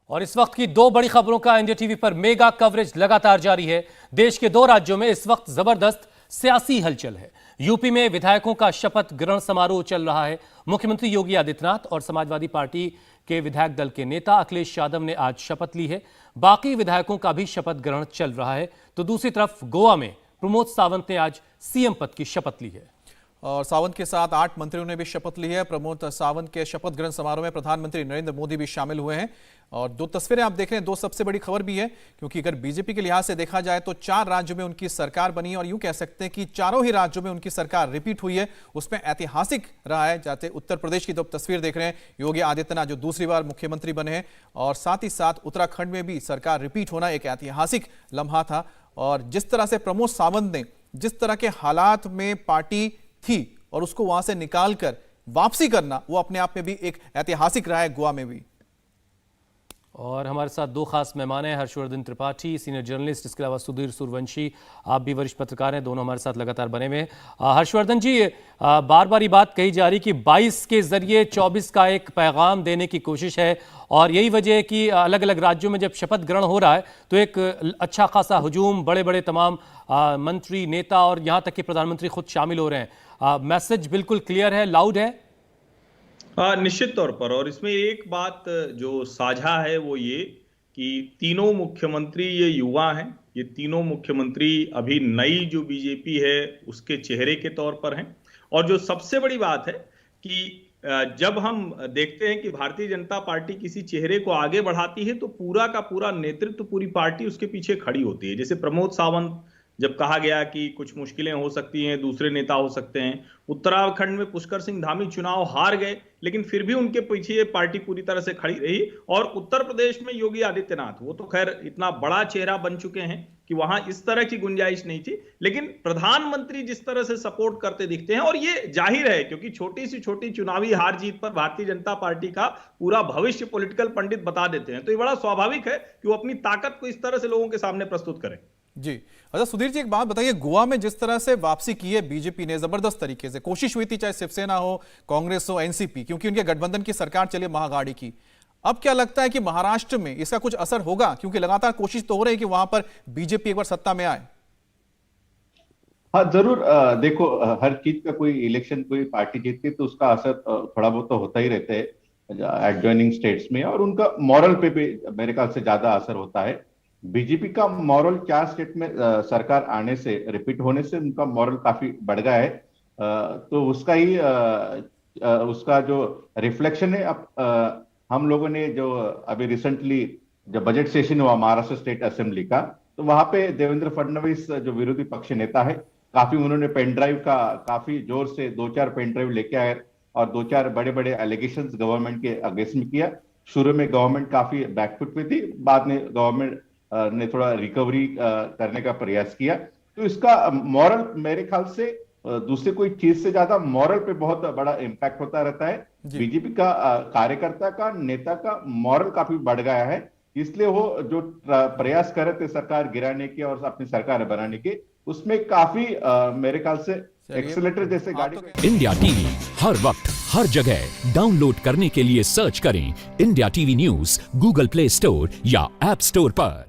और इस वक्त की दो बड़ी खबरों का इंडिया टीवी पर मेगा कवरेज लगातार जारी है। देश के दो राज्यों में इस वक्त जबरदस्त सियासी हलचल है। यूपी में विधायकों का शपथ ग्रहण समारोह चल रहा है। मुख्यमंत्री योगी आदित्यनाथ और समाजवादी पार्टी के विधायक दल के नेता अखिलेश यादव ने आज शपथ ली है। बाकी विधायकों का भी शपथ ग्रहण चल रहा है। तो दूसरी तरफ गोवा में प्रमोद सावंत ने आज सीएम पद की शपथ ली है। और सावंत के साथ 8 मंत्रियों ने भी शपथ ली है। प्रमोद सावंत के शपथ ग्रहण समारोह में प्रधानमंत्री नरेंद्र मोदी भी शामिल हुए हैं। और दो तस्वीरें आप देख रहे हैं, दो सबसे बड़ी खबर भी है, क्योंकि अगर बीजेपी के लिहाज से देखा जाए तो 4 राज्यों में उनकी सरकार बनी है और यूं कह सकते हैं कि चारों ही राज्यों में उनकी सरकार रिपीट हुई है। उसमें ऐतिहासिक रहा है। जैसे उत्तर प्रदेश की तो तस्वीर देख रहे हैं, योगी आदित्यनाथ जो दूसरी बार मुख्यमंत्री बने हैं, और साथ ही साथ उत्तराखंड में भी सरकार रिपीट होना एक ऐतिहासिक लम्हा था। और जिस तरह से प्रमोद सावंत ने जिस तरह के हालात में पार्टी थी और उसको वहां से निकालकर वापसी करना, वो अपने आप में भी एक ऐतिहासिक रहा है गोवा में भी। और हमारे साथ दो खास मेहमान हैं, हर्षवर्धन त्रिपाठी सीनियर जर्नलिस्ट, इसके अलावा सुधीर सूर्यवंशी, आप भी वरिष्ठ पत्रकार हैं, दोनों हमारे साथ लगातार बने हुए हैं। हर्षवर्धन जी, बार बार ये बात कही जा रही कि 22 के जरिए 24 का एक पैगाम देने की कोशिश है, और यही वजह है कि अलग अलग राज्यों में जब शपथ ग्रहण हो रहा है तो एक अच्छा खासा हुजूम, बड़े बड़े तमाम मंत्री, नेता और यहाँ तक कि प्रधानमंत्री खुद शामिल हो रहे हैं। मैसेज बिल्कुल क्लियर है, लाउड है। निश्चित तौर पर। और इसमें एक बात जो साझा है वो ये कि तीनों मुख्यमंत्री ये युवा हैं। ये तीनों मुख्यमंत्री अभी नई जो बीजेपी है उसके चेहरे के तौर पर हैं। और जो सबसे बड़ी बात है कि जब हम देखते हैं कि भारतीय जनता पार्टी किसी चेहरे को आगे बढ़ाती है तो पूरा का पूरा नेतृत्व, पूरी पार्टी उसके पीछे खड़ी होती है। जैसे प्रमोद सावंत, जब कहा गया कि कुछ मुश्किलें हो सकती हैं, दूसरे नेता हो सकते हैं। उत्तराखंड में पुष्कर सिंह धामी चुनाव हार गए, लेकिन फिर भी उनके पीछे ये पार्टी पूरी तरह से खड़ी रही। और उत्तर प्रदेश में योगी आदित्यनाथ, वो तो खैर इतना बड़ा चेहरा बन चुके हैं कि वहां इस तरह की गुंजाइश नहीं थी, लेकिन प्रधानमंत्री जिस तरह से सपोर्ट करते दिखते हैं, और ये जाहिर है क्योंकि छोटी सी छोटी चुनावी हार जीत पर भारतीय जनता पार्टी का पूरा भविष्य पॉलिटिकल पंडित बता देते हैं, तो ये बड़ा स्वाभाविक है कि वो अपनी ताकत को इस तरह से लोगों के सामने प्रस्तुत करें। जी अच्छा सुधीर जी, एक बात बताइए, गोवा में जिस तरह से वापसी की है बीजेपी ने, जबरदस्त तरीके से कोशिश हुई थी, चाहे शिवसेना हो, कांग्रेस हो, एनसीपी, क्योंकि उनके गठबंधन की सरकार चली महागाड़ी की। अब क्या लगता है कि महाराष्ट्र में इसका कुछ असर होगा, क्योंकि लगातार कोशिश तो हो रही है कि वहां पर बीजेपी एक बार सत्ता में आए? हाँ जरूर। देखो, हर चीज का कोई इलेक्शन, कोई पार्टी जीतती है तो उसका असर थोड़ा बहुत तो होता ही रहता है एडजॉइनिंग स्टेट्स में, और उनका मॉरल पे भी मेरे ख्याल से ज्यादा असर होता है। बीजेपी का मॉरल 4 स्टेट में सरकार आने से, रिपीट होने से उनका मॉरल काफी बढ़ गया है। तो उसका ही उसका जो रिफ्लेक्शन है, अब हम लोगों ने जो अभी रिसेंटली जब बजट सेशन हुआ महाराष्ट्र स्टेट असेंबली का, तो वहां पे देवेंद्र फडणवीस जो विरोधी पक्ष नेता है, काफी उन्होंने पेन ड्राइव का काफी जोर से 2-4 पेन ड्राइव लेके आए और 2-4 बड़े बड़े एलिगेशंस गवर्नमेंट के अगेंस्ट में किया। शुरू में गवर्नमेंट काफी बैकफुट में थी, बाद में गवर्नमेंट ने थोड़ा रिकवरी करने का प्रयास किया। तो इसका मॉरल मेरे ख्याल से दूसरे कोई चीज से ज्यादा मॉरल पे बहुत बड़ा इम्पैक्ट होता रहता है। बीजेपी का कार्यकर्ता का, नेता का मॉरल काफी बढ़ गया है, इसलिए वो जो प्रयास कर रहे थे सरकार गिराने के और अपनी सरकार बनाने के, उसमें काफी मेरे ख्याल से एक्सेलेटर जैसे गाड़ी। इंडिया टीवी हर वक्त हर जगह डाउनलोड करने के लिए सर्च करें India TV news Google play store या ऐप स्टोर पर।